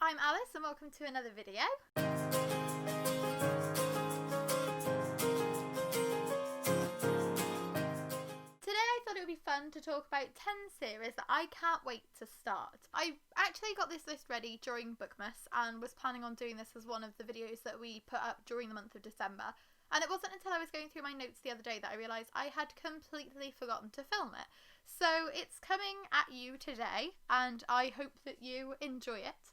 I'm Alice and welcome to another video. Today I thought it would be fun to talk about 10 series that I can't wait to start. I actually got this list ready during Bookmas and was planning on doing this as one of the videos that we put up during the month of December. And it wasn't until I was going through my notes the other day that I realised I had completely forgotten to film it. So it's coming at you today and I hope that you enjoy it.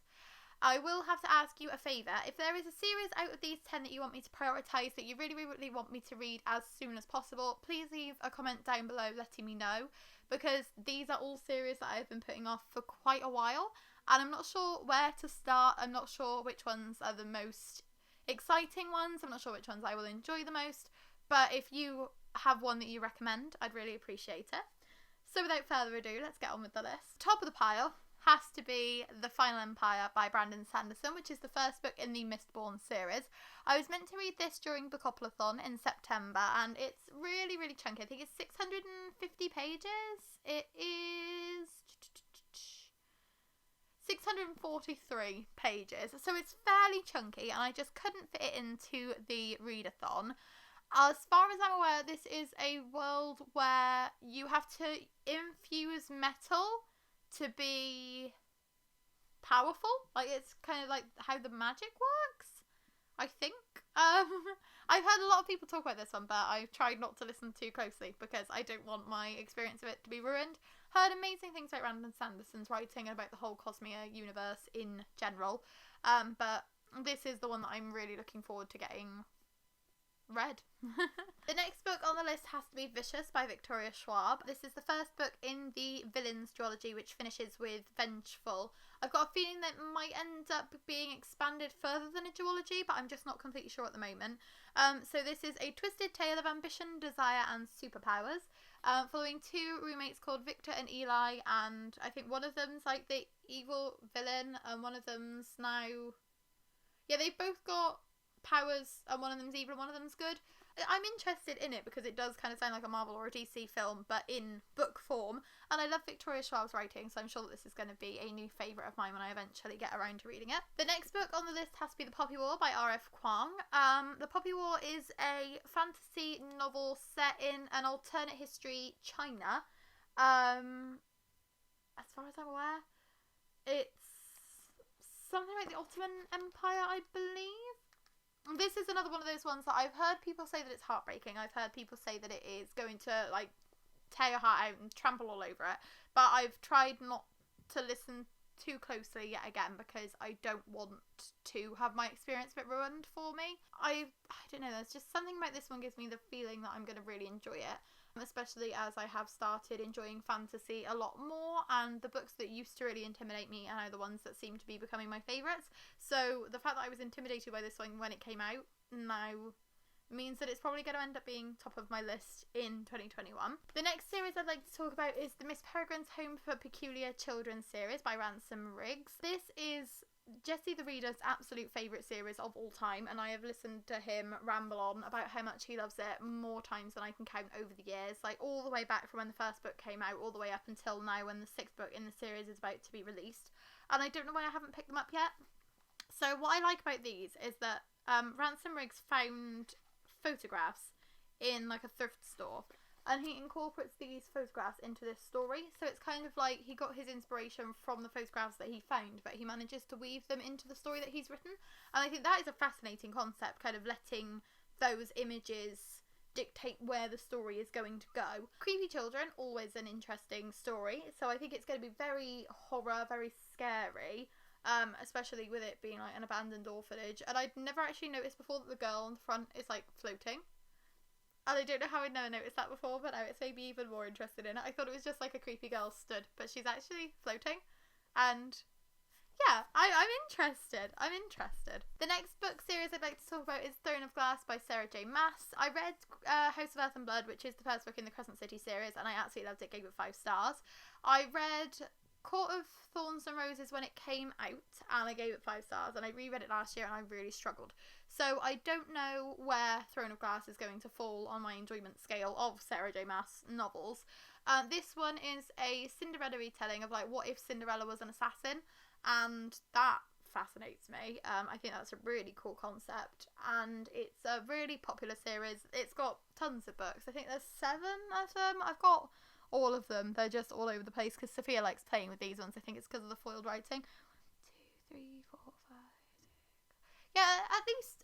I will have to ask you a favour. If there is a series out of these 10 that you want me to prioritise, that you really want me to read as soon as possible, please leave a comment down below letting me know, because these are all series that I've been putting off for quite a while and I'm not sure where to start. I'm not sure which ones are the most exciting ones. I'm not sure which ones I will enjoy the most, but if you have one that you recommend, I'd really appreciate it. So without further ado, let's get on with the list. Top of the pile has to be The Final Empire by Brandon Sanderson, which is the first book in the Mistborn series. I was meant to read this during Bookoplathon in September and it's really chunky. I think it's 650 pages. It is 643 pages, so it's fairly chunky and I just couldn't fit it into the readathon. As far as I'm aware, this is a world where you have to infuse metal to be powerful. Like, it's kind of like how the magic works, I think. I've heard a lot of people talk about this one, but I've tried not to listen too closely because I don't want my experience of it to be ruined. Heard amazing things about Brandon Sanderson's writing and about the whole Cosmere universe in general, but this is the one that I'm really looking forward to getting read. The next book on the list has to be Vicious by Victoria Schwab. This is the first book in the Villains duology, which finishes with Vengeful. I've got a feeling that it might end up being expanded further than a duology, but I'm just not completely sure at the moment. So this is a twisted tale of ambition, desire and superpowers, following two roommates called Victor and Eli, and I think one of them's like the evil villain and one of them's now... yeah, they've both got powers and one of them's evil and one of them's good. I'm interested in it because it does kind of sound like a Marvel or a DC film, but in book form, and I love Victoria Schwab's writing, so I'm sure that this is going to be a new favourite of mine when I eventually get around to reading it. The next book on the list has to be The Poppy War by R.F. Kuang. The Poppy War is a fantasy novel set in an alternate history China. As far as I'm aware, it's something like the Ottoman Empire, I believe. This is another one of those ones that I've heard people say that it's heartbreaking. I've heard people say that it is going to, like, tear your heart out and trample all over it. But I've tried not to listen too closely yet again because I don't want to have my experience a bit ruined for me. I don't know, there's just something about this one gives me the feeling that I'm going to really enjoy it. Especially as I have started enjoying fantasy a lot more, and the books that used to really intimidate me are now the ones that seem to be becoming my favourites. So the fact that I was intimidated by this one when it came out now means that it's probably going to end up being top of my list in 2021. The next series I'd like to talk about is the Miss Peregrines Home for Peculiar Children series by Ransom Riggs. This is Jesse the Reader's absolute favourite series of all time, and I have listened to him ramble on about how much he loves it more times than I can count over the years, like all the way back from when the first book came out all the way up until now when the 6th book in the series is about to be released, and I don't know why I haven't picked them up yet. So what I like about these is that Ransom Riggs found photographs in like a thrift store, and he incorporates these photographs into this story. So it's kind of like he got his inspiration from the photographs that he found, but he manages to weave them into the story that he's written. And I think that is a fascinating concept, kind of letting those images dictate where the story is going to go. Creepy children, always an interesting story. So I think it's going to be very horror, very scary. Especially with it being like an abandoned orphanage. And I'd never actually noticed before that the girl on the front is like floating. And I don't know how I'd never noticed that before, but now it's made me even more interested in it. I thought it was just like a creepy girl stood, but she's actually floating. And yeah, I'm interested. I'm interested. The next book series I'd like to talk about is Throne of Glass by Sarah J. Maas. I read House of Earth and Blood, which is the first book in the Crescent City series, and I absolutely loved it, gave it 5 stars. I read Court of Thorns and Roses when it came out, and I gave it 5 stars, and I reread it last year and I really struggled. So I don't know where Throne of Glass is going to fall on my enjoyment scale of Sarah J. Maas novels. This one is a Cinderella retelling of like what if Cinderella was an assassin, and that fascinates me. I think that's a really cool concept, and it's a really popular series. It's got tons of books. I think there's 7 of them. I've got all of them. They're just all over the place because Sophia likes playing with these ones. I think it's because of the foiled writing. 1, 2, 3, 4, 5, 6. Yeah,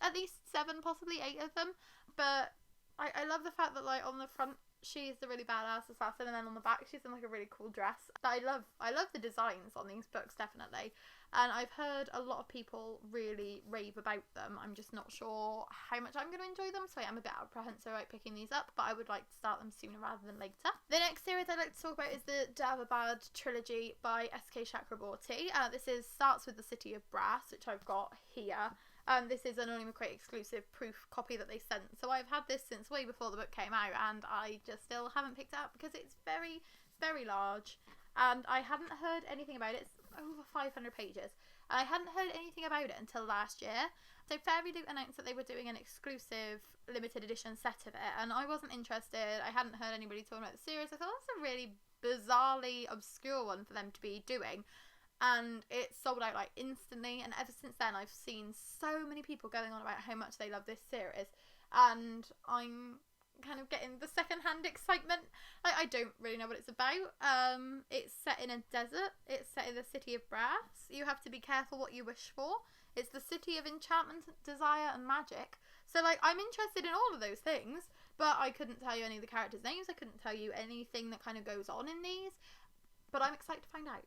at least 7, possibly 8 of them. But I love the fact that, like, on the front she's the really badass assassin, and then on the back she's in like a really cool dress. I love the designs on these books, definitely, and I've heard a lot of people really rave about them. I'm just not sure how much I'm going to enjoy them, so I am a bit apprehensive about picking these up, but I would like to start them sooner rather than later. The next series I'd like to talk about is the Derbabad trilogy by S.K. Chakraborty. This starts with the City of Brass, which I've got here. This is an Anonymous Crate exclusive proof copy that they sent, so I've had this since way before the book came out, and I just still haven't picked it up because it's very, very large, and I hadn't heard anything about it. It's over 500 pages, and I hadn't heard anything about it until last year. So Fairy Loot announced that they were doing an exclusive limited edition set of it, and I wasn't interested. I hadn't heard anybody talking about the series. I thought that's a really bizarrely obscure one for them to be doing. And it sold out like instantly, and ever since then I've seen so many people going on about how much they love this series, and I'm kind of getting the second-hand excitement. I don't really know what it's about. It's set in a desert. It's set in the City of Brass. You have to be careful what you wish for. It's the city of enchantment, desire, and magic. So, like, I'm interested in all of those things, but I couldn't tell you any of the characters' names. I couldn't tell you anything that kind of goes on in these. But I'm excited to find out.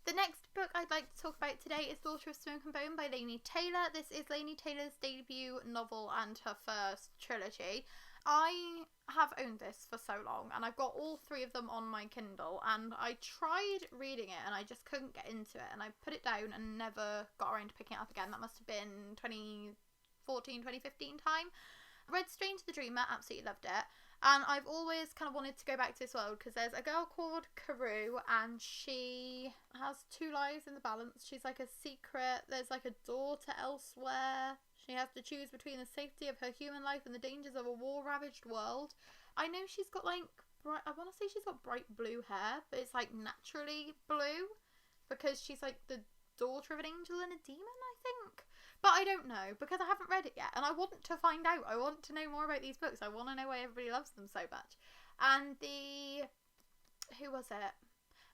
The next book I'd like to talk about today is Daughter of Smoke and Bone by Laini Taylor. This is Laini Taylor's debut novel and her first trilogy. I have owned this for so long, and I've got all 3 of them on my Kindle, and I tried reading it and I just couldn't get into it, and I put it down and never got around to picking it up again. That must have been 2014, 2015 time. Read Strange the Dreamer, absolutely loved it. And I've always kind of wanted to go back to this world because there's a girl called Carew, and she has 2 lives in the balance. She's like a secret. There's like a daughter elsewhere. She has to choose between the safety of her human life and the dangers of a war-ravaged world. I know she's got like, I want to say she's got bright blue hair, but it's like naturally blue because she's like the daughter of an angel and a demon, I think. But I don't know, because I haven't read it yet, and I want to find out. I want to know more about these books. I want to know why everybody loves them so much. And who was it?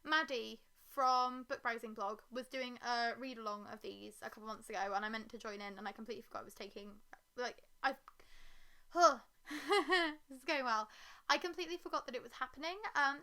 Maddie from Book Browsing Blog was doing a read-along of these a couple months ago, and I meant to join in, and I completely forgot I was taking, this is going well. I completely forgot that it was happening,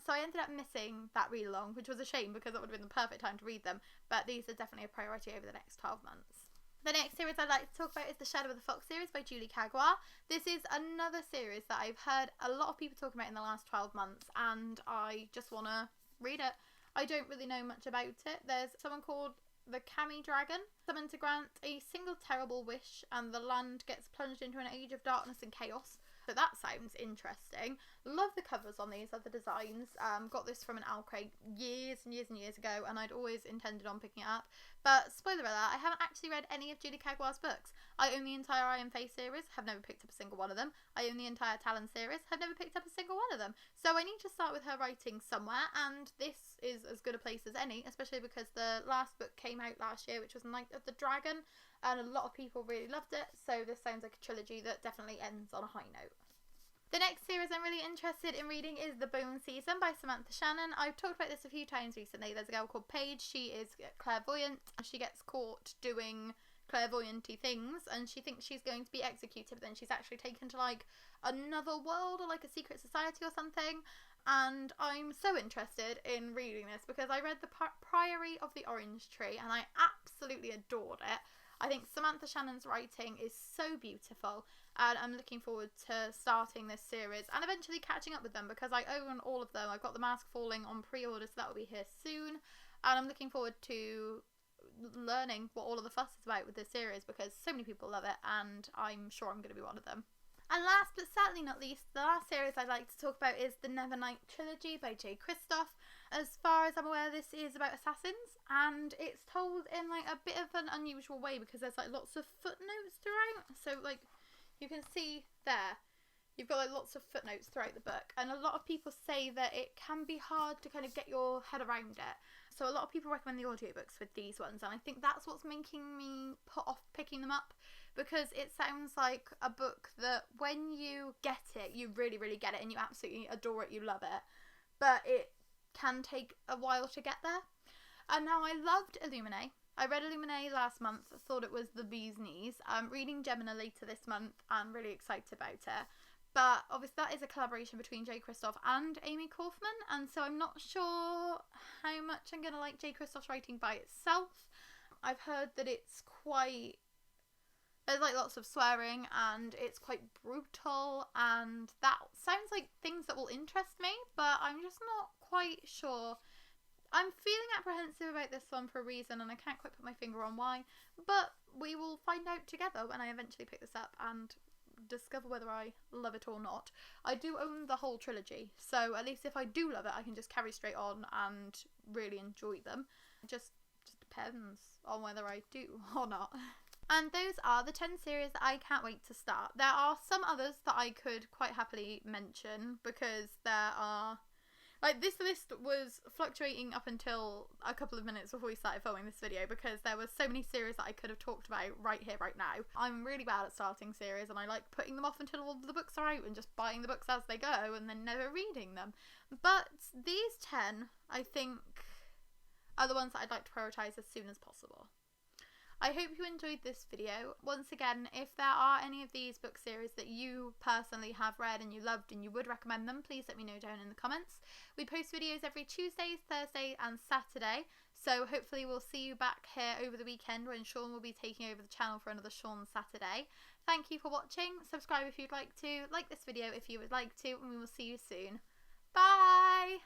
so I ended up missing that read-along, which was a shame, because that would have been the perfect time to read them, but these are definitely a priority over the next 12 months. The next series I'd like to talk about is the Shadow of the Fox series by Julie Kagwa. This is another series that I've heard a lot of people talking about in the last 12 months, and I just want to read it. I don't really know much about it. There's someone called the Kami Dragon, summoned to grant a single terrible wish, and the land gets plunged into an age of darkness and chaos. So that sounds interesting. Love the covers on these, love the designs. Got this from an owl crate years and years and years ago, and I'd always intended on picking it up. But spoiler alert, I haven't actually read any of Julie Kagwa's books. I own the entire I Am Fae series, have never picked up a single one of them. I own the entire Talon series, have never picked up a single one of them. So I need to start with her writing somewhere, and this is as good a place as any, especially because the last book came out last year, which was Night of the Dragon, and a lot of people really loved it, so this sounds like a trilogy that definitely ends on a high note. The next series I'm really interested in reading is The Bone Season by Samantha Shannon. I've talked about this a few times recently. There's a girl called Paige. She is clairvoyant, and she gets caught doing clairvoyanty things, and she thinks she's going to be executed, but then she's actually taken to like another world or like a secret society or something. And I'm so interested in reading this because I read The Priory of the Orange Tree and I absolutely adored it. I think Samantha Shannon's writing is so beautiful, and I'm looking forward to starting this series and eventually catching up with them because I own all of them. I've got The Mask Falling on pre-order, so that will be here soon, and I'm looking forward to learning what all of the fuss is about with this series because so many people love it, and I'm sure I'm going to be one of them. And last but certainly not least, the last series I'd like to talk about is the Nevernight trilogy by Jay Kristoff. As far as I'm aware, this is about assassins, and it's told in like a bit of an unusual way because there's like lots of footnotes throughout. So like you can see there, you've got like lots of footnotes throughout the book, and a lot of people say that it can be hard to kind of get your head around it. So a lot of people recommend the audiobooks with these ones, and I think that's what's making me put off picking them up, because it sounds like a book that when you get it, you really, really get it and you absolutely adore it, you love it, but it can take a while to get there. And now I loved Illuminae. I read Illuminae last month, thought it was the bee's knees. I'm reading Gemina later this month and really excited about it. But obviously that is a collaboration between J. Kristoff and Amy Kaufman, and so I'm not sure how much I'm going to like J. Kristoff's writing by itself. I've heard that it's quite... there's like lots of swearing and it's quite brutal, and that sounds like things that will interest me, but I'm just not quite sure. I'm feeling apprehensive about this one for a reason, and I can't quite put my finger on why, but we will find out together when I eventually pick this up and discover whether I love it or not. I do own the whole trilogy, so at least if I do love it, I can just carry straight on and really enjoy them. It just depends on whether I do or not. And those are the 10 series that I can't wait to start. There are some others that I could quite happily mention, because there are... like, this list was fluctuating up until a couple of minutes before we started filming this video, because there were so many series that I could have talked about right here, right now. I'm really bad at starting series, and I like putting them off until all the books are out and just buying the books as they go and then never reading them. But these 10, I think, are the ones that I'd like to prioritise as soon as possible. I hope you enjoyed this video. Once again, if there are any of these book series that you personally have read and you loved and you would recommend them, please let me know down in the comments. We post videos every Tuesday, Thursday and Saturday, so hopefully we'll see you back here over the weekend when Sean will be taking over the channel for another Sean Saturday. Thank you for watching. Subscribe if you'd like to, like this video if you would like to, and we will see you soon. Bye!